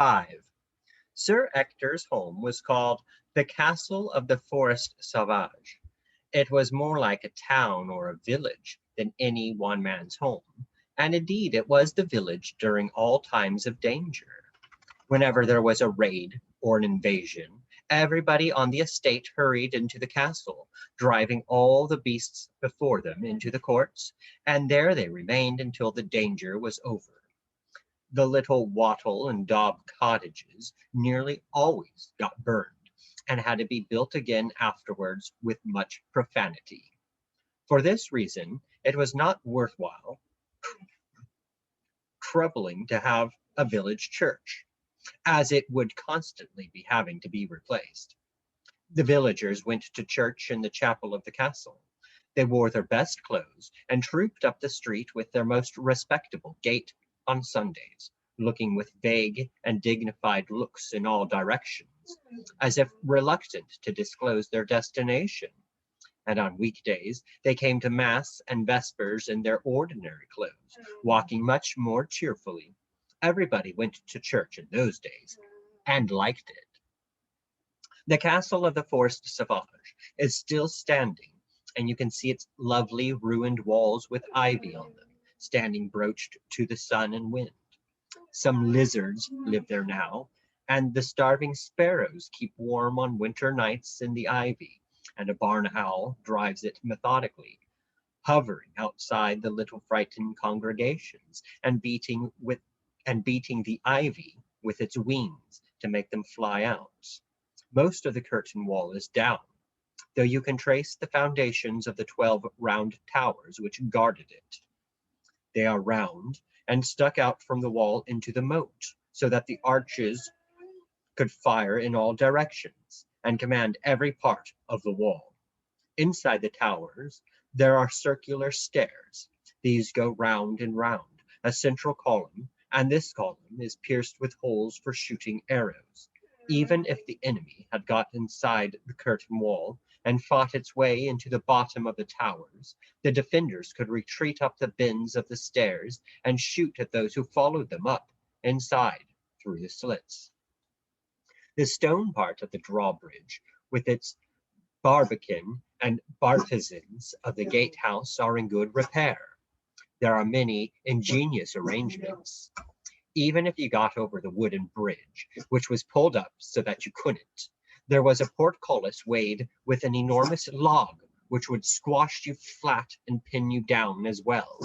5. Sir Ector's home was called the Castle of the Forest Sauvage. It was more like a town or a village than any one man's home, and indeed it was the village during all times of danger. Whenever there was a raid or an invasion, everybody on the estate hurried into the castle, driving all the beasts before them into the courts, and there they remained until the danger was over. The little wattle and daub cottages nearly always got burned, and had to be built again afterwards with much profanity. For this reason, it was not worthwhile troubling to have a village church, as it would constantly be having to be replaced. The villagers went to church in the chapel of the castle. They wore their best clothes and trooped up the street with their most respectable gait on Sundays, looking with vague and dignified looks in all directions, as if reluctant to disclose their destination. And on weekdays they came to Mass and Vespers in their ordinary clothes, walking much more cheerfully. Everybody went to church in those days, and liked it. The castle of the Forest Sauvage is still standing, and you can see its lovely ruined walls with ivy on them, standing broached to the sun and wind. Some lizards live there now, and the starving sparrows keep warm on winter nights in the ivy, and a barn owl drives it methodically, hovering outside the little frightened congregations, and beating the ivy with its wings to make them fly out. Most of the curtain wall is down, though you can trace the foundations of the 12 round towers which guarded it. They are round and stuck out from the wall into the moat, so that the arches could fire in all directions and command every part of the wall. Inside the towers there are circular stairs. These go round and round a central column, and this column is pierced with holes for shooting arrows. Even if the enemy had got inside the curtain wall and fought its way into the bottom of the towers, the defenders could retreat up the bends of the stairs and shoot at those who followed them up inside through the slits. The stone part of the drawbridge, with its barbican and bartizans of the gatehouse, are in good repair. There are many ingenious arrangements. Even if you got over the wooden bridge, which was pulled up so that you couldn't, there was a portcullis weighted with an enormous log, which would squash you flat and pin you down as well.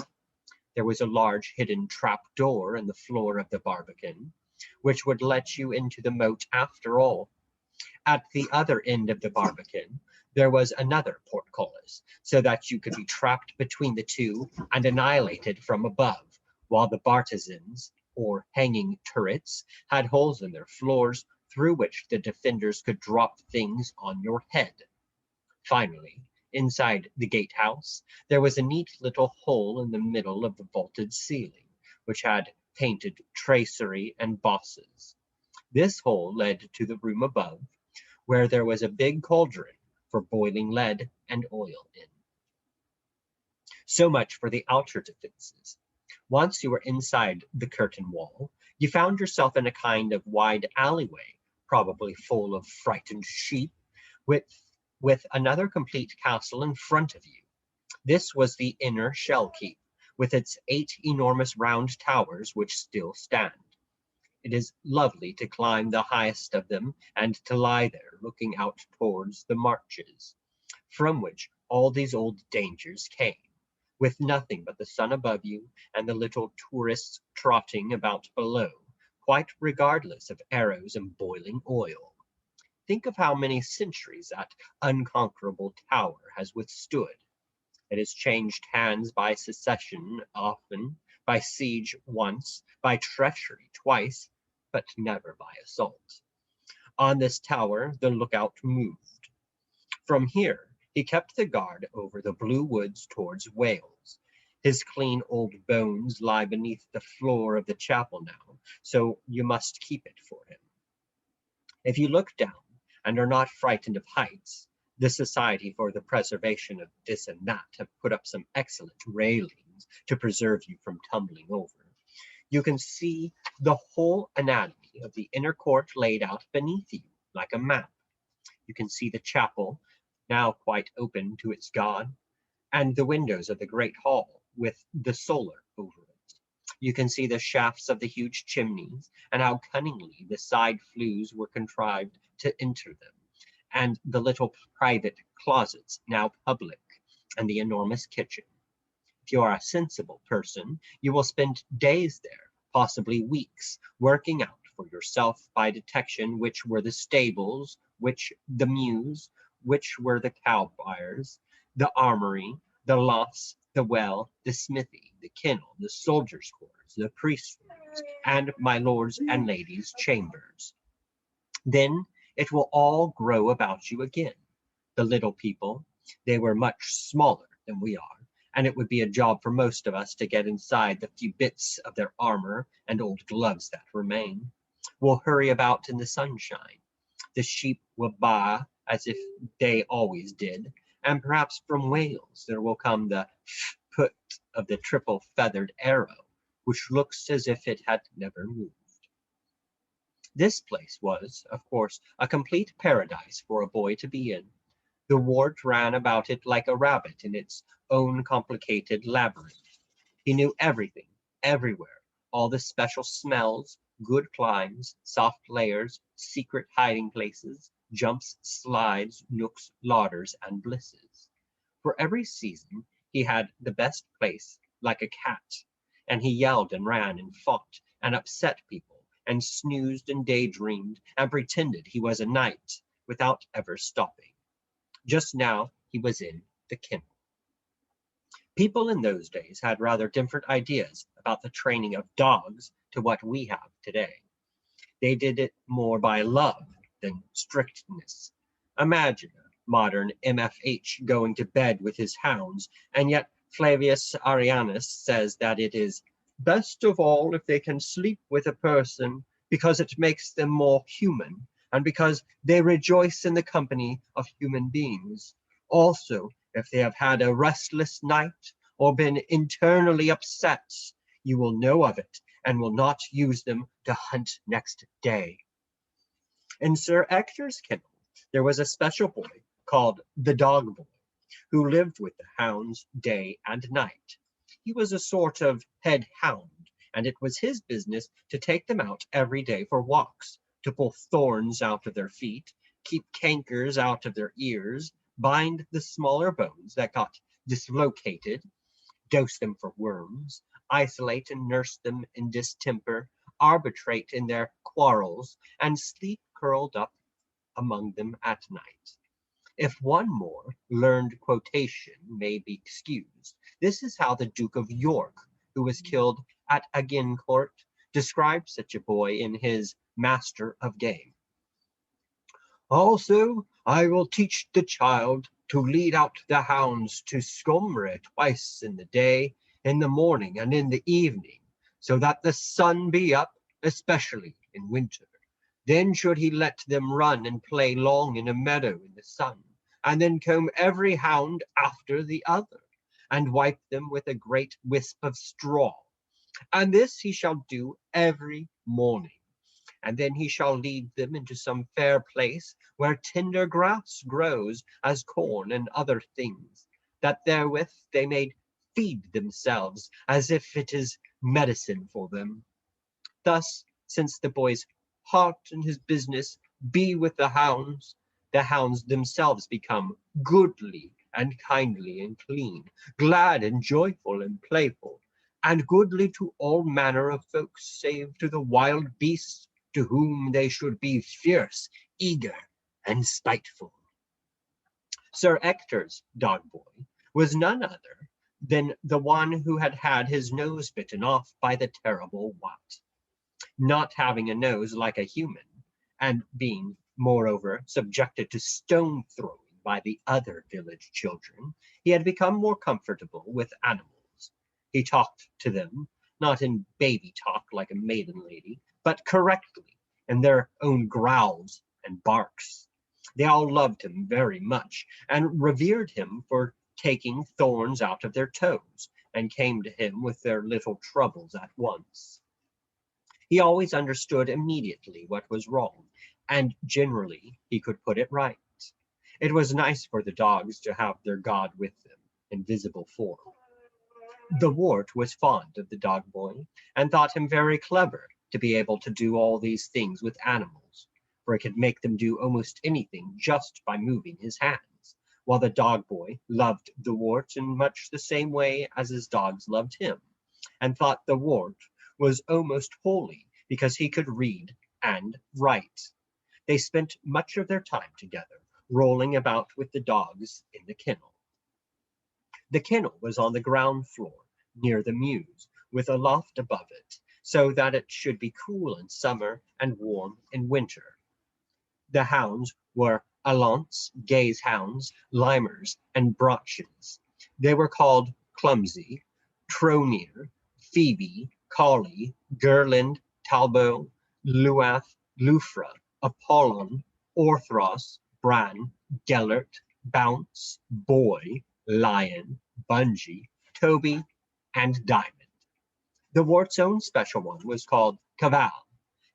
There was a large hidden trap door in the floor of the barbican, which would let you into the moat after all. At the other end of the barbican, there was another portcullis, so that you could be trapped between the two and annihilated from above, while the bartizans, or hanging turrets, had holes in their floors through which the defenders could drop things on your head. Finally, inside the gatehouse, there was a neat little hole in the middle of the vaulted ceiling, which had painted tracery and bosses. This hole led to the room above, where there was a big cauldron for boiling lead and oil in. So much for the outer defenses. Once you were inside the curtain wall, you found yourself in a kind of wide alleyway, probably full of frightened sheep, with another complete castle in front of you. This was the inner shell keep, with its 8 enormous round towers which still stand. It is lovely to climb the highest of them and to lie there looking out towards the marches, from which all these old dangers came, with nothing but the sun above you and the little tourists trotting about below, quite regardless of arrows and boiling oil. Think of how many centuries that unconquerable tower has withstood. It has changed hands by secession often, by siege once, by treachery twice, but never by assault. On this tower the lookout moved. From here he kept the guard over the blue woods towards Wales. His clean old bones lie beneath the floor of the chapel now, so you must keep it for him. If you look down and are not frightened of heights, the Society for the Preservation of This and That have put up some excellent railings to preserve you from tumbling over. You can see the whole anatomy anatomy of the inner court laid out beneath you like a map. You can see the chapel, now quite open to its God, and the windows of the great hall with the solar over it. You can see the shafts of the huge chimneys, and how cunningly the side flues were contrived to enter them, and the little private closets, now public, and the enormous kitchen. If you are a sensible person, you will spend days there, possibly weeks, working out for yourself by detection which were the stables, which the mews, which were the cow byres, the armory, the lofts, the well, the smithy, the kennel, the soldiers' quarters, the priests' rooms, and my lords' and ladies' chambers. Then it will all grow about you again. The little people, they were much smaller than we are, and it would be a job for most of us to get inside the few bits of their armor and old gloves that remain. We'll hurry about in the sunshine. The sheep will baa as if they always did, and perhaps from Wales there will come the put of the triple-feathered arrow, which looks as if it had never moved. This place was, of course, a complete paradise for a boy to be in. The wart ran about it like a rabbit in its own complicated labyrinth. He knew everything, everywhere, all the special smells, good climes, soft layers, secret hiding places, jumps, slides, nooks, lauders, and blisses. For every season he had the best place, like a cat, and he yelled and ran and fought and upset people and snoozed and daydreamed and pretended he was a knight without ever stopping. Just now he was in the kennel. People in those days had rather different ideas about the training of dogs to what we have today. They did it more by love than strictness. Imagine a modern MFH going to bed with his hounds, and yet Flavius Arrianus says that it is best of all if they can sleep with a person, because it makes them more human, and because they rejoice in the company of human beings. Also, if they have had a restless night or been internally upset, you will know of it and will not use them to hunt next day. In Sir Ector's kennel, there was a special boy called the Dog Boy, who lived with the hounds day and night. He was a sort of head hound, and it was his business to take them out every day for walks, to pull thorns out of their feet, keep cankers out of their ears, bind the smaller bones that got dislocated, dose them for worms, isolate and nurse them in distemper, arbitrate in their quarrels, and sleep curled up among them at night. If one more learned quotation may be excused, this is how the Duke of York, who was killed at Agincourt, described such a boy in his Master of Game. Also, I will teach the child to lead out the hounds to Scombre twice in the day, in the morning and in the evening, so that the sun be up, especially in winter. Then should he let them run and play long in a meadow in the sun, and then comb every hound after the other, and wipe them with a great wisp of straw. And this he shall do every morning. And then he shall lead them into some fair place where tender grass grows as corn and other things, that therewith they may feed themselves as if it is medicine for them. Thus, since the boy's heart and his business be with the hounds themselves become goodly and kindly and clean, glad and joyful and playful, and goodly to all manner of folks, save to the wild beasts, to whom they should be fierce, eager, and spiteful. Sir Ector's dog boy was none other than the one who had had his nose bitten off by the terrible Wat. Not having a nose like a human, and being, moreover, subjected to stone throwing by the other village children, he had become more comfortable with animals. He talked to them, not in baby talk like a maiden lady, but correctly, in their own growls and barks. They all loved him very much, and revered him for taking thorns out of their toes, and came to him with their little troubles at once. He always understood immediately what was wrong, and generally he could put it right. It was nice for the dogs to have their God with them in visible form. The wart was fond of the dog boy, and thought him very clever to be able to do all these things with animals, for he could make them do almost anything just by moving his hands, while the dog boy loved the wart in much the same way as his dogs loved him, and thought the wart was almost holy because he could read and write. They spent much of their time together, rolling about with the dogs in the kennel. The kennel was on the ground floor, near the mews, with a loft above it, so that it should be cool in summer and warm in winter. The hounds were Allants, Gaze hounds, Limers, and Brotches. They were called Clumsy, Tronier, Phoebe, Collie, Gerland, Talbot, Luath, Lufra, Apollon, Orthros, Bran, Gellert, Bounce, Boy, Lion, Bungie, Toby, and Diamond. The wart's own special one was called Cavall,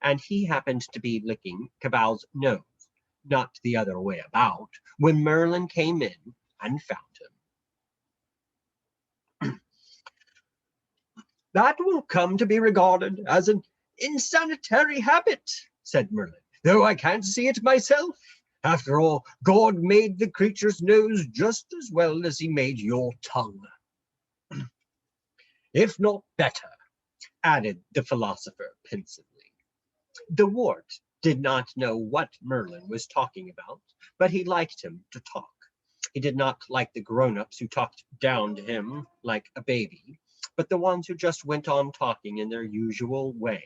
and he happened to be licking Cavall's nose, not the other way about, when Merlin came in and found him. That will come to be regarded as an insanitary habit, said Merlin, though I can't see it myself. After all, God made the creature's nose just as well as he made your tongue. If not better, added the philosopher pensively. The wart did not know what Merlin was talking about, but he liked him to talk. He did not like the grown-ups who talked down to him like a baby, but the ones who just went on talking in their usual way,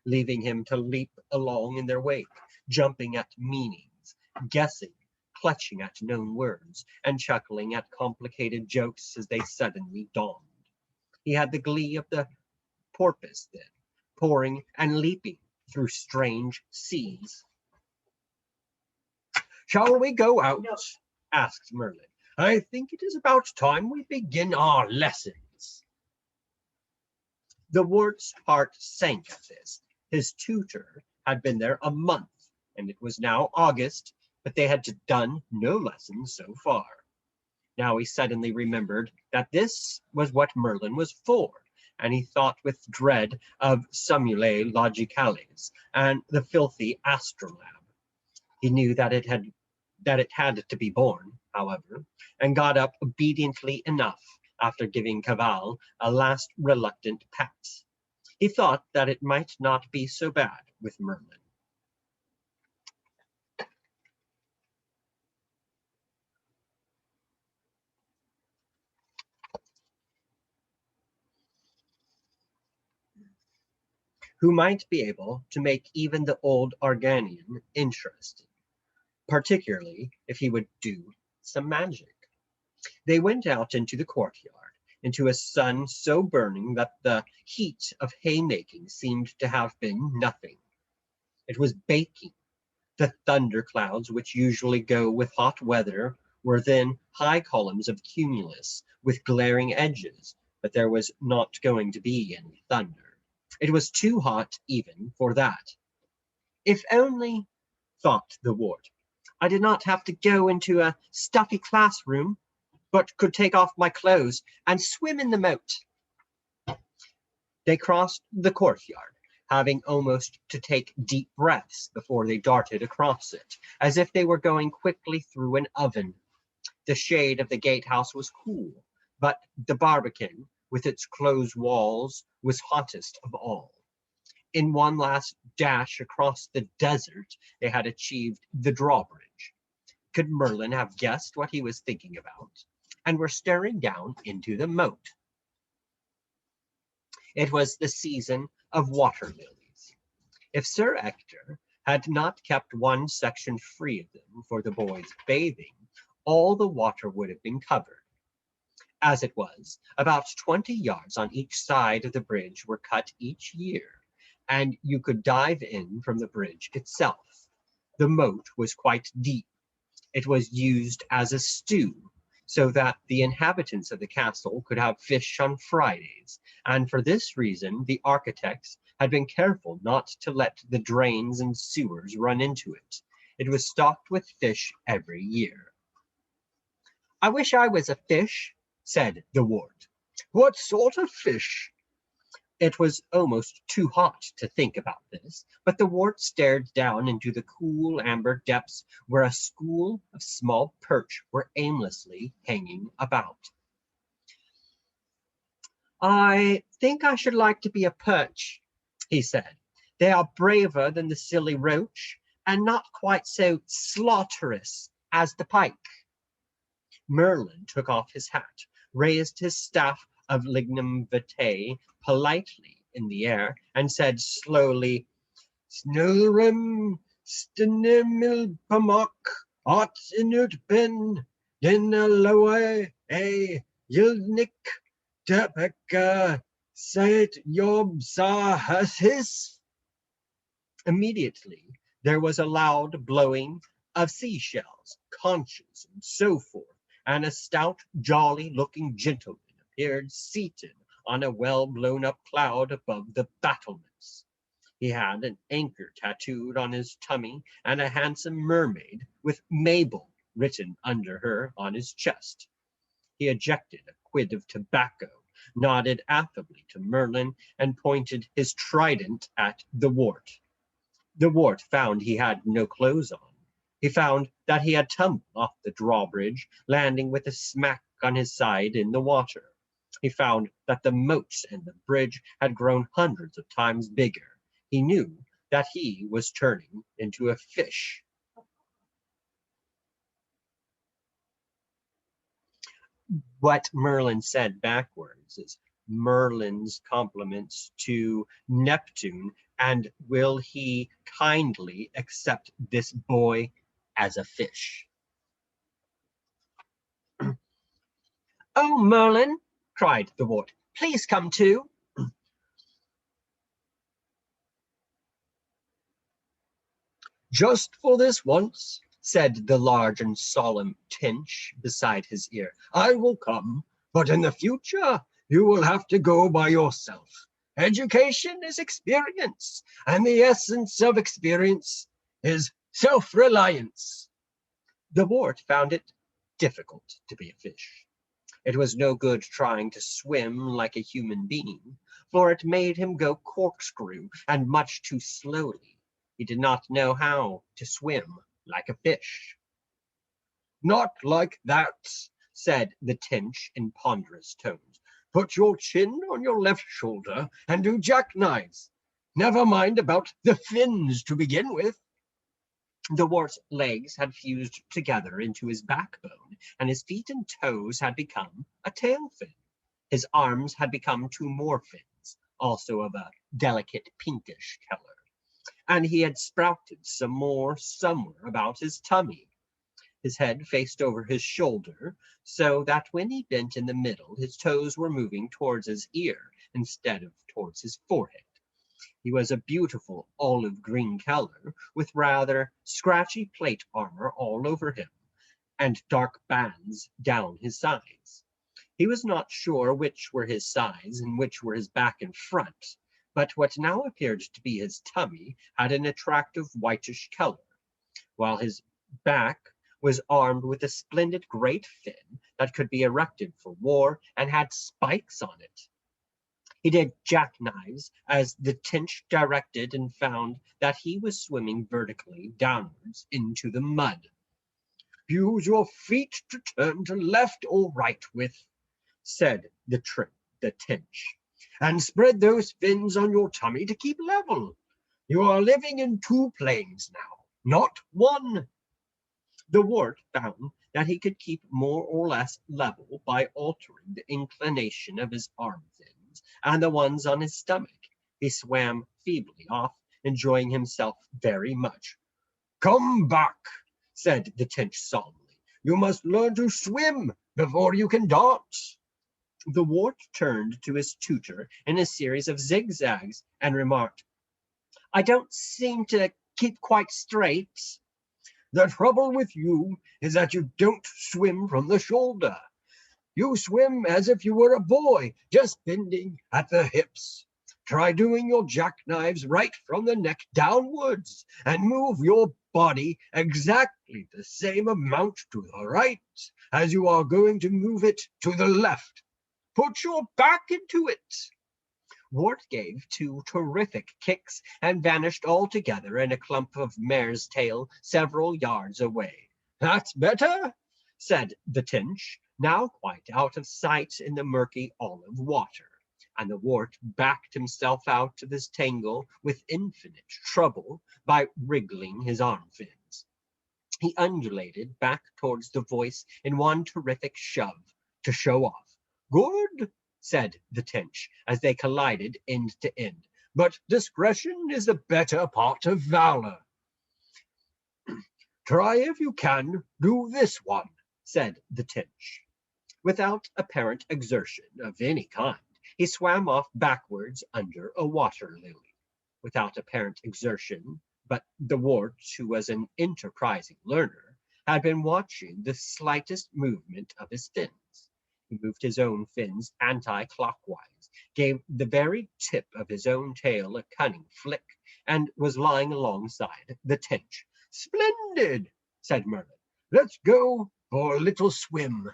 leaving him to leap along in their wake, jumping at meanings, guessing, clutching at known words, and chuckling at complicated jokes as they suddenly dawned. He had the glee of the porpoise then, pouring and leaping through strange seas. Shall we go out? No, asked Merlin. I think it is about time we begin our lessons. The wart's heart sank at this. His tutor had been there a month, and it was now August, but they had done no lessons so far. Now he suddenly remembered that this was what Merlin was for, and he thought with dread of Sumulae Logicales and the filthy astrolabe. He knew that it had to be borne, however, and got up obediently enough after giving Cavall a last reluctant pat. He thought that it might not be so bad with Merlin. Who might be able to make even the old Arganian interested, particularly if he would do some magic. They went out into the courtyard, into a sun so burning that the heat of haymaking seemed to have been nothing. It was baking. The thunder clouds, which usually go with hot weather, were then high columns of cumulus with glaring edges, but there was not going to be any thunder. It was too hot even for that. If only, thought the wart, I did not have to go into a stuffy classroom, but could take off my clothes and swim in the moat. They crossed the courtyard, having almost to take deep breaths before they darted across it, as if they were going quickly through an oven. The shade of the gatehouse was cool, but the barbican, with its closed walls, was hottest of all. In one last dash across the desert, they had achieved the drawbridge. Could Merlin have guessed what he was thinking about, and were staring down into the moat? It was the season of water lilies. If Sir Ector had not kept one section free of them for the boys' bathing, all the water would have been covered. As it was, about 20 yards on each side of the bridge were cut each year, and you could dive in from the bridge itself. The moat was quite deep. It was used as a stew, so that the inhabitants of the castle could have fish on Fridays, and for this reason the architects had been careful not to let the drains and sewers run into it. It was stocked with fish every year. "I wish I was a fish," said the wart. "What sort of fish?" It was almost too hot to think about this, but the wart stared down into the cool amber depths where a school of small perch were aimlessly hanging about. "I think I should like to be a perch," he said. "They are braver than the silly roach, and not quite so slaughterous as the pike." Merlin took off his hat, raised his staff of lignum vitae politely in the air, and said slowly, "Snilrim stinimilpamak ot inut ben dinaloe a yilnik tepeka sait yob sahasis." Immediately there was a loud blowing of seashells, conches, and so forth, and a stout, jolly-looking gentleman appeared seated on a well-blown-up cloud above the battlements. He had an anchor tattooed on his tummy and a handsome mermaid with Mabel written under her on his chest. He ejected a quid of tobacco, nodded affably to Merlin, and pointed his trident at the wart. The wart found he had no clothes on. He found that he had tumbled off the drawbridge, landing with a smack on his side in the water. He found that the moats and the bridge had grown hundreds of times bigger. He knew that he was turning into a fish. What Merlin said backwards is Merlin's compliments to Neptune, and will he kindly accept this boy as a fish? "Oh, Merlin," cried the wart, "please come too." "Just for this once," said the large and solemn Tench beside his ear, "I will come, but in the future you will have to go by yourself. Education is experience, and the essence of experience is self-reliance." The wart found it difficult to be a fish. It was no good trying to swim like a human being, for it made him go corkscrew and much too slowly. He did not know how to swim like a fish. "Not like that," said the Tench in ponderous tones. "Put your chin on your left shoulder and do jackknives. Never mind about the fins to begin with." The wart's legs had fused together into his backbone, and his feet and toes had become a tail fin. His arms had become two more fins, also of a delicate pinkish color, and he had sprouted some more somewhere about his tummy. His head faced over his shoulder, so that when he bent in the middle, his toes were moving towards his ear instead of towards his forehead. He was a beautiful olive green color, with rather scratchy plate armor all over him, and dark bands down his sides. He was not sure which were his sides and which were his back and front, but what now appeared to be his tummy had an attractive whitish color, while his back was armed with a splendid great fin that could be erected for war and had spikes on it. He did jackknives as the Tench directed and found that he was swimming vertically downwards into the mud. "Use your feet to turn to left or right with," said the Tench, "and spread those fins on your tummy to keep level. You are living in two planes now, not one." The wart found that he could keep more or less level by altering the inclination of his arm fins and the ones on his stomach. He swam feebly off, enjoying himself very much. "Come back," said the Tench solemnly. "You must learn to swim before you can dance." The wart turned to his tutor in a series of zigzags and remarked, "I don't seem to keep quite straight." "The trouble with you is that you don't swim from the shoulder. You swim as if you were a boy, just bending at the hips. Try doing your jackknives right from the neck downwards, and move your body exactly the same amount to the right as you are going to move it to the left. Put your back into it. Wart gave two terrific kicks and vanished altogether in a clump of mare's tail several yards away. That's better, said the Tinch, now quite out of sight in the murky olive water, and the Wart backed himself out of his tangle with infinite trouble by wriggling his arm fins. He undulated back towards the voice in one terrific shove to show off. Good, said the Tinch, as they collided end to end. But discretion is the better part of valor. Try if you can do this one, said the Tinch. Without apparent exertion of any kind, he swam off backwards under a water lily. Without apparent exertion, but the Wart, who was an enterprising learner, had been watching the slightest movement of his fins. He moved his own fins anti-clockwise, gave the very tip of his own tail a cunning flick, and was lying alongside the Tinch. Splendid, said Merlin. Let's go for a little swim.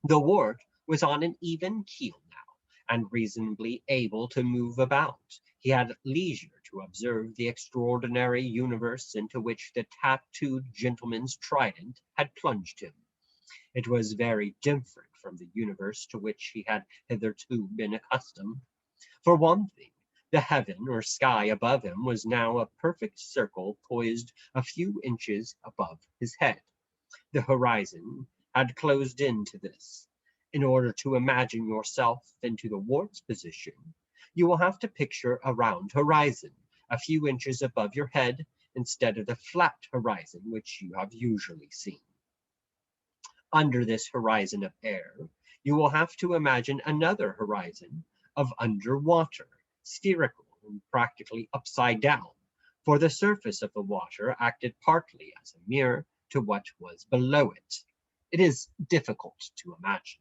The Wart was on an even keel now, and reasonably able to move about. He had leisure to observe the extraordinary universe into which the tattooed gentleman's trident had plunged him. It was very different from the universe to which he had hitherto been accustomed. For one thing, the heaven or sky above him was now a perfect circle poised a few inches above his head. The horizon had closed into this. In order to imagine yourself into the Wart's position, you will have to picture a round horizon, a few inches above your head, instead of the flat horizon which you have usually seen. Under this horizon of air, you will have to imagine another horizon of underwater, spherical and practically upside down, for the surface of the water acted partly as a mirror to what was below it. It is difficult to imagine.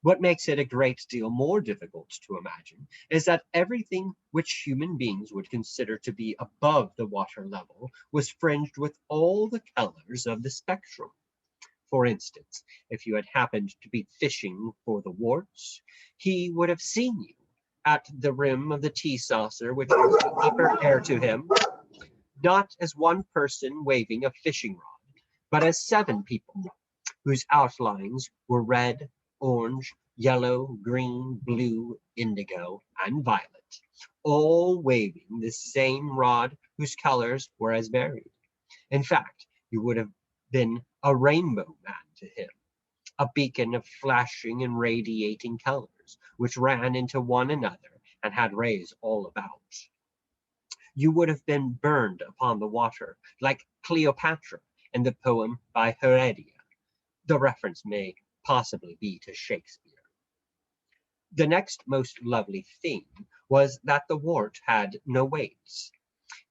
What makes it a great deal more difficult to imagine is that everything which human beings would consider to be above the water level was fringed with all the colors of the spectrum. For instance, if you had happened to be fishing for the Warts, he would have seen you at the rim of the tea saucer which was the upper air to him, not as one person waving a fishing rod, but as 7 people, whose outlines were red, orange, yellow, green, blue, indigo, and violet, all waving the same rod whose colors were as varied. In fact, you would have been a rainbow man to him, a beacon of flashing and radiating colors, which ran into one another and had rays all about. You would have been burned upon the water, like Cleopatra in the poem by Heredia. The reference may possibly be to Shakespeare. The next most lovely thing was that the Wart had no weights.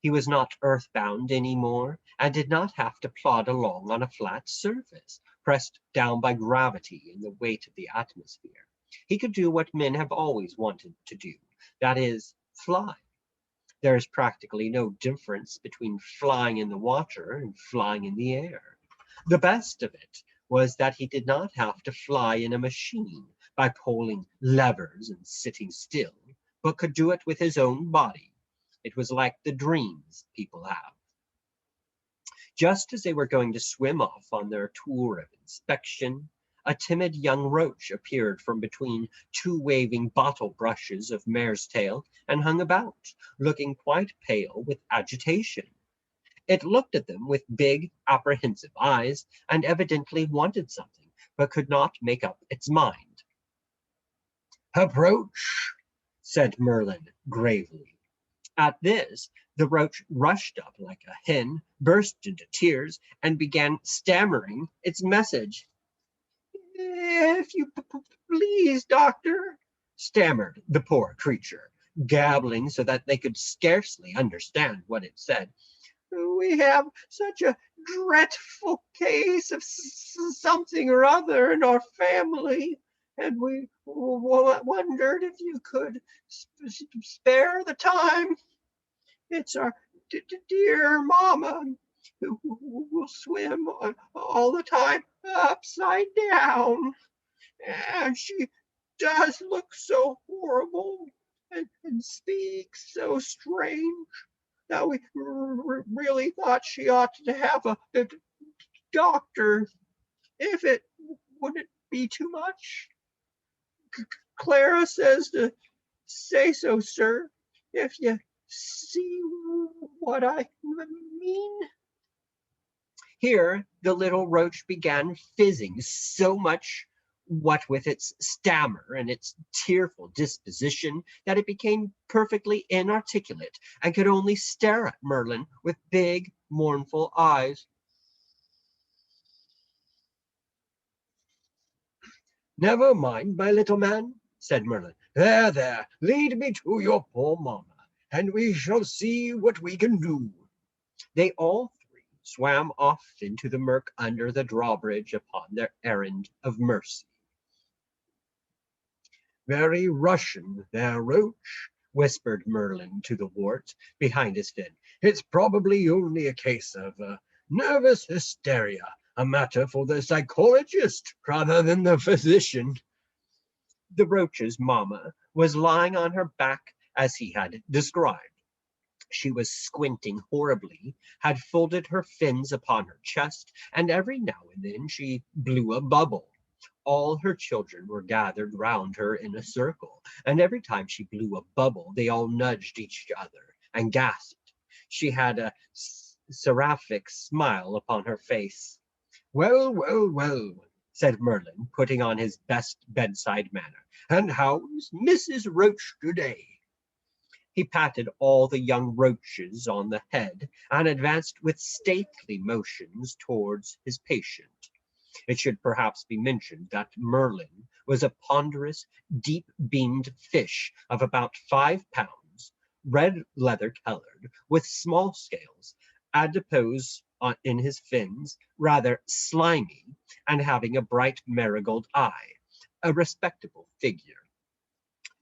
He was not earthbound any more, and did not have to plod along on a flat surface, pressed down by gravity and the weight of the atmosphere. He could do what men have always wanted to do, that is, fly. There is practically no difference between flying in the water and flying in the air. The best of it was that he did not have to fly in a machine by pulling levers and sitting still, but could do it with his own body. It was like the dreams people have. Just as they were going to swim off on their tour of inspection, a timid young roach appeared from between 2 waving bottle brushes of mare's tail and hung about, looking quite pale with agitation. It looked at them with big, apprehensive eyes, and evidently wanted something, but could not make up its mind. Approach, said Merlin gravely. At this, the roach rushed up like a hen, burst into tears, and began stammering its message. "If you please, doctor," stammered the poor creature, gabbling so that they could scarcely understand what it said. "We have such a dreadful case of something or other in our family. and we wondered if you could spare the time. It's our dear Mama who will swim all the time upside down, and she does look so horrible and speaks so strange that we really thought she ought to have a doctor. If it wouldn't be too much, Clara says to say so, sir, if you see what I mean. Here the little roach began fizzing so much, what with its stammer and its tearful disposition, that it became perfectly inarticulate and could only stare at Merlin with big, mournful eyes. Never mind, my little man, said Merlin. There, there, lead me to your poor mamma, and we shall see what we can do. They all three swam off into the murk under the drawbridge upon their errand of mercy. Very Russian, there, Roach, whispered Merlin to the wart behind his fin. It's probably only a case of nervous hysteria, a matter for the psychologist rather than the physician. The roach's mamma was lying on her back as he had described. She was squinting horribly, had folded her fins upon her chest, and every now and then she blew a bubble. All her children were gathered round her in a circle, and every time she blew a bubble, they all nudged each other and gasped. She had a seraphic smile upon her face. Well, well, well, said Merlin, putting on his best bedside manner. And how's Mrs. Roach today? He patted all the young roaches on the head and advanced with stately motions towards his patient. It should perhaps be mentioned that Merlin was a ponderous, deep-beamed fish of about 5 pounds, red leather colored, with small scales, adipose in his fins, rather slimy, and having a bright marigold eye, a respectable figure.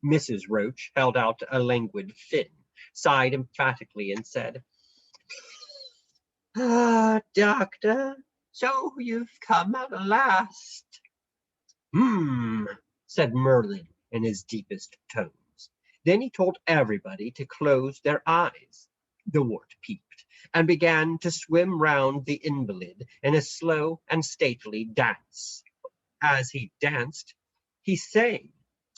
Mrs. Roach held out a languid fin, sighed emphatically, and said, "Ah, doctor, so you've come at last." Said Merlin in his deepest tones. Then he told everybody to close their eyes. The wart peeped, and began to swim round the invalid in a slow and stately dance. As he danced, he sang.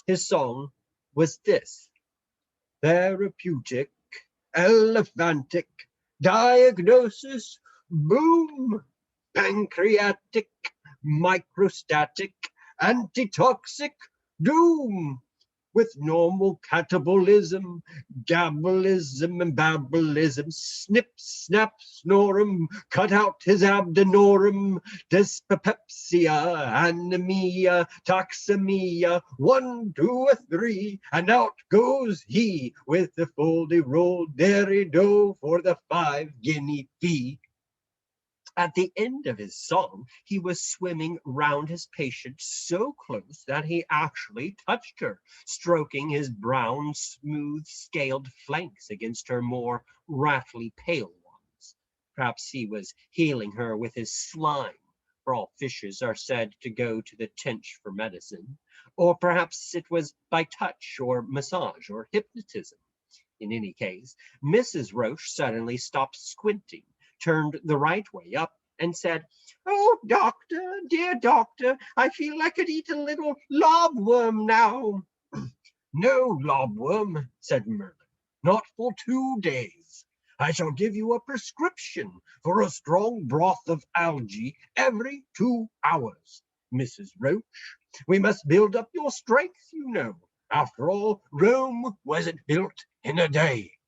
His song was this: therapeutic, elephantic, diagnosis, boom, pancreatic, microstatic, antitoxic, doom, with normal catabolism, gabolism, and babolism, snip, snap, snorum, cut out his abdonorum, dyspepsia, anemia, toxemia, 1, 2, 3, and out goes he with the foldy-roll-derry-do for the 5-guinea fee. At the end of his song, he was swimming round his patient so close that he actually touched her, stroking his brown, smooth-scaled flanks against her more rattly pale ones. Perhaps he was healing her with his slime, for all fishes are said to go to the tench for medicine, or perhaps it was by touch or massage or hypnotism. In any case, Mrs. Roach suddenly stopped squinting, turned the right way up, and said, "Oh, doctor, dear doctor, I feel I could eat a little lobworm now." "No lobworm," said Merlin, "not for 2 days. I shall give you a prescription for a strong broth of algae every 2 hours. Mrs. Roach, we must build up your strength, you know. After all, Rome wasn't built in a day."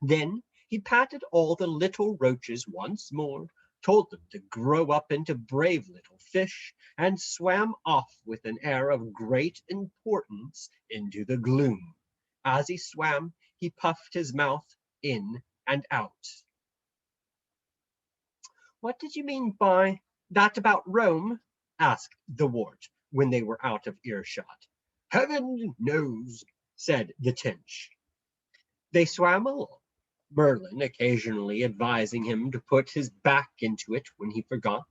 Then he patted all the little roaches once more, told them to grow up into brave little fish, and swam off with an air of great importance into the gloom. As he swam, he puffed his mouth in and out. "What did you mean by that about Rome?" asked the wart, when they were out of earshot. Heaven knows, said the Tench. They swam along, Merlin occasionally advising him to put his back into it when he forgot,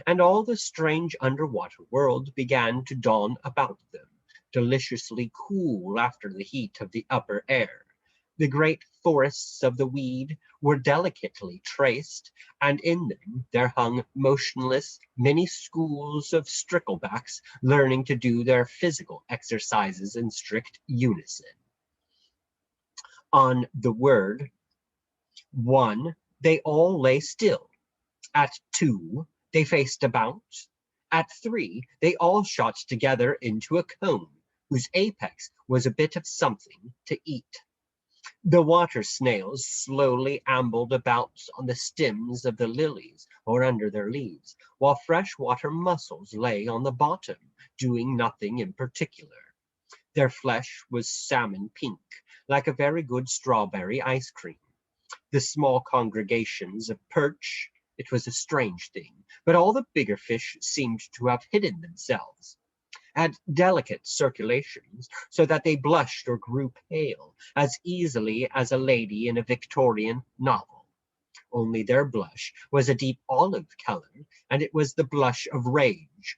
and all the strange underwater world began to dawn about them, deliciously cool after the heat of the upper air. The great forests of the weed were delicately traced, and in them there hung motionless many schools of sticklebacks learning to do their physical exercises in strict unison. On the word 1, they all lay still. At 2, they faced about. At 3, they all shot together into a cone, whose apex was a bit of something to eat. The water snails slowly ambled about on the stems of the lilies or under their leaves, while freshwater mussels lay on the bottom, doing nothing in particular. Their flesh was salmon pink, like a very good strawberry ice cream. The small congregations of perch, it was a strange thing, but all the bigger fish seemed to have hidden themselves, had delicate circulations, so that they blushed or grew pale as easily as a lady in a Victorian novel. Only their blush was a deep olive color, and it was the blush of rage.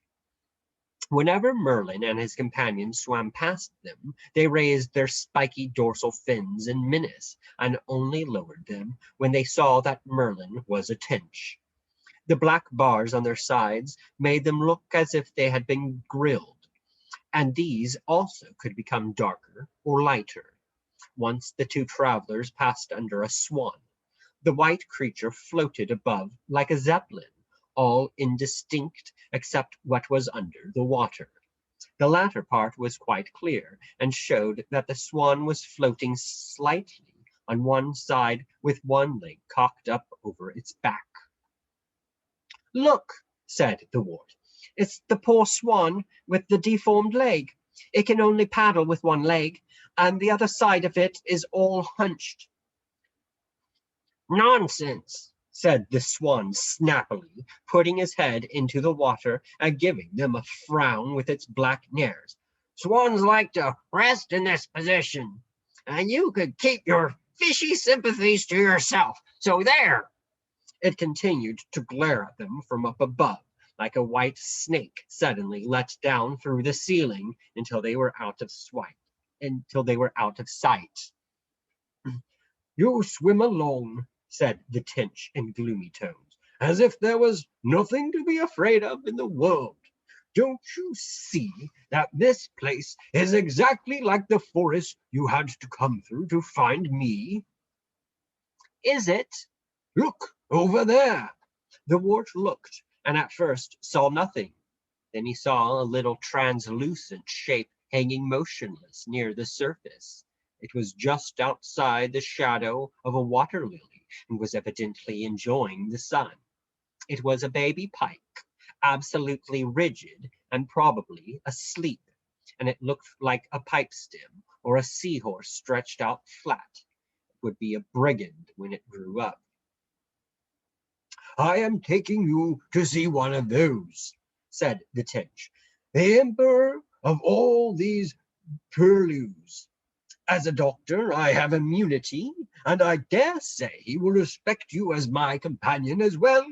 Whenever Merlin and his companions swam past them, they raised their spiky dorsal fins in menace, and only lowered them when they saw that Merlin was a Tench. The black bars on their sides made them look as if they had been grilled, and these also could become darker or lighter. Once the two travelers passed under a swan. The white creature floated above like a zeppelin, all indistinct except what was under the water. The latter part was quite clear, and showed that the swan was floating slightly on one side with one leg cocked up over its back. "Look," said the wart, "it's the poor swan with the deformed leg. It can only paddle with one leg, and the other side of it is all hunched." "Nonsense," said the swan snappily, putting his head into the water and giving them a frown with its black nares. "Swans like to rest in this position, and you could keep your fishy sympathies to yourself. So there!" It continued to glare at them from up above, like a white snake suddenly let down through the ceiling until they were out of sight. "You swim along," said the Tench in gloomy tones, "as if there was nothing to be afraid of in the world. Don't you see that this place is exactly like the forest you had to come through to find me?" "Is it?" "Look over there." The wart looked, and at first saw nothing. Then he saw a little translucent shape hanging motionless near the surface. It was just outside the shadow of a water lily, and was evidently enjoying the sun. It was a baby pike, absolutely rigid and probably asleep, and it looked like a pipe stem or a seahorse stretched out flat. It would be a brigand when it grew up. "I am taking you to see one of those," said the Tench, "the emperor of all these purlieus. As a doctor, I have immunity, and I dare say he will respect you as my companion as well.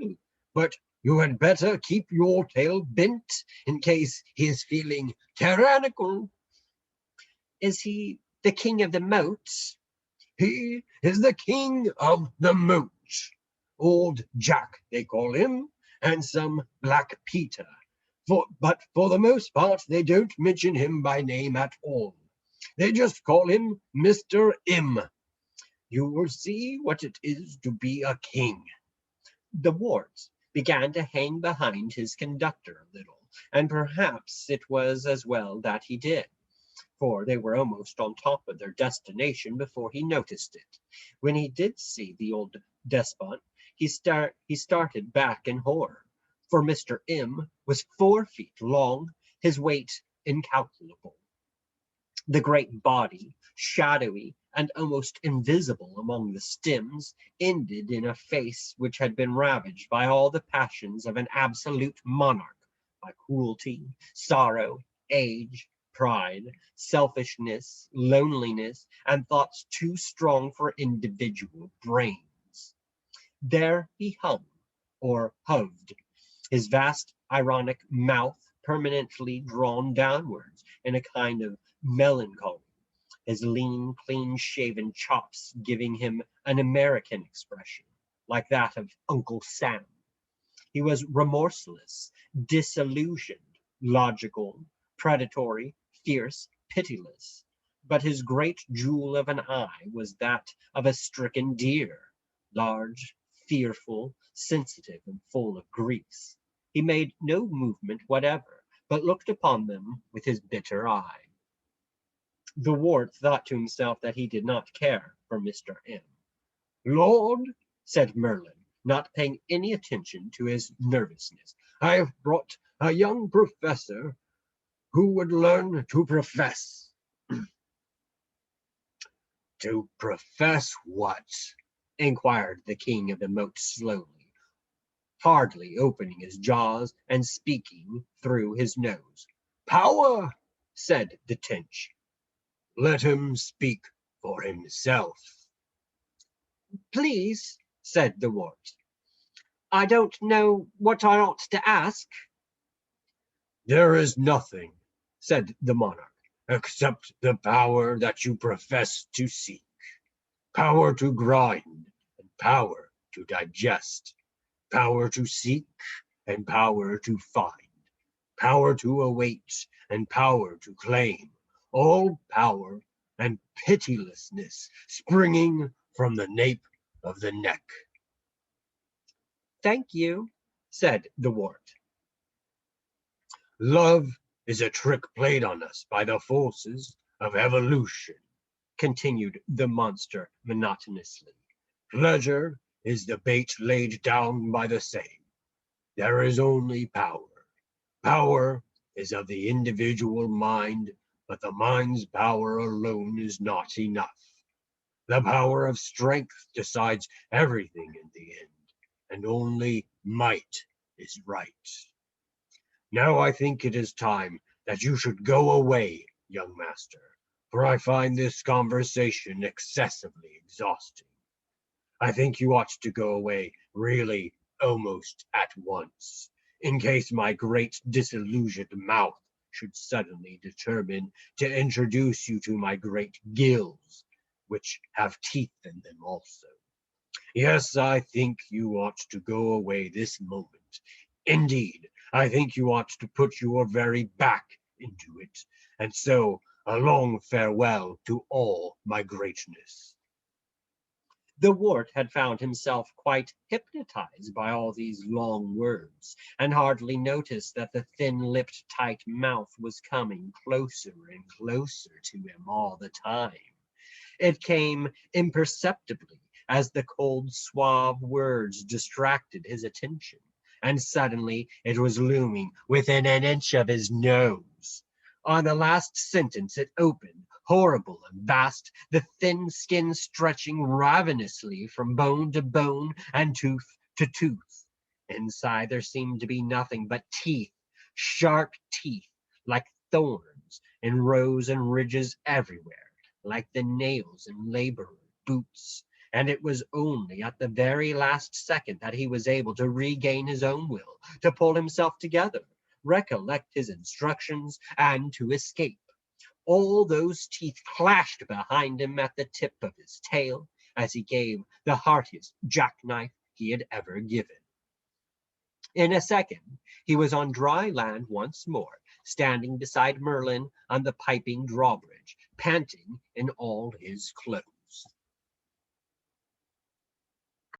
But you had better keep your tail bent in case he is feeling tyrannical." "Is he the king of the moats?" "He is the king of the moat. Old Jack, they call him, and some Black Peter. But for the most part, they don't mention him by name at all. They just call him Mr. M. You will see what it is to be a king." The wards began to hang behind his conductor a little, and perhaps it was as well that he did, for they were almost on top of their destination before he noticed it. When he did see the old despot, he started back in horror, for Mr. M was 4 feet long, his weight incalculable. The great body, shadowy and almost invisible among the stems, ended in a face which had been ravaged by all the passions of an absolute monarch by cruelty, sorrow, age, pride, selfishness, loneliness, and thoughts too strong for individual brains. There he hung, or hoved, his vast ironic mouth permanently drawn downwards in a kind of melancholy, his lean, clean-shaven chops giving him an American expression, like that of Uncle Sam. He was remorseless, disillusioned, logical, predatory, fierce, pitiless. But his great jewel of an eye was that of a stricken deer, large, fearful, sensitive, and full of griefs. He made no movement whatever, but looked upon them with his bitter eye. The ward thought to himself that he did not care for Mr. M. "Lord," said Merlin, not paying any attention to his nervousness, "I have brought a young professor who would learn to profess." "To profess what?" inquired the king of the moat slowly, hardly opening his jaws and speaking through his nose. "Power," said the Tench. "Let him speak for himself." "Please," said the wart, "I don't know what I ought to ask." "There is nothing," said the monarch, "except the power that you profess to seek. Power to grind and power to digest. Power to seek and power to find. Power to await and power to claim. All power and pitilessness springing from the nape of the neck." "Thank you," said the wart. "Love is a trick played on us by the forces of evolution," continued the monster monotonously. "Pleasure is the bait laid down by the same. There is only power. Power is of the individual mind, but the mind's power alone is not enough. The power of strength decides everything in the end, and only might is right. Now I think it is time that you should go away, young master, for I find this conversation excessively exhausting. I think you ought to go away really almost at once, in case my great disillusioned mouth should suddenly determine to introduce you to my great gills, which have teeth in them also. Yes, I think you ought to go away this moment. Indeed, I think you ought to put your very back into it, and so a long farewell to all my greatness." The wart had found himself quite hypnotized by all these long words, and hardly noticed that the thin-lipped, tight mouth was coming closer and closer to him all the time. It came imperceptibly as the cold, suave words distracted his attention, and suddenly it was looming within an inch of his nose. On the last sentence it opened, horrible and vast, the thin skin stretching ravenously from bone to bone and tooth to tooth. Inside there seemed to be nothing but teeth, sharp teeth, like thorns, in rows and ridges everywhere, like the nails in laborer boots. And it was only at the very last second that he was able to regain his own will, to pull himself together, recollect his instructions, and to escape. All those teeth clashed behind him at the tip of his tail as he gave the heartiest jackknife he had ever given. In a second, he was on dry land once more, standing beside Merlin on the piping drawbridge, panting in all his clothes.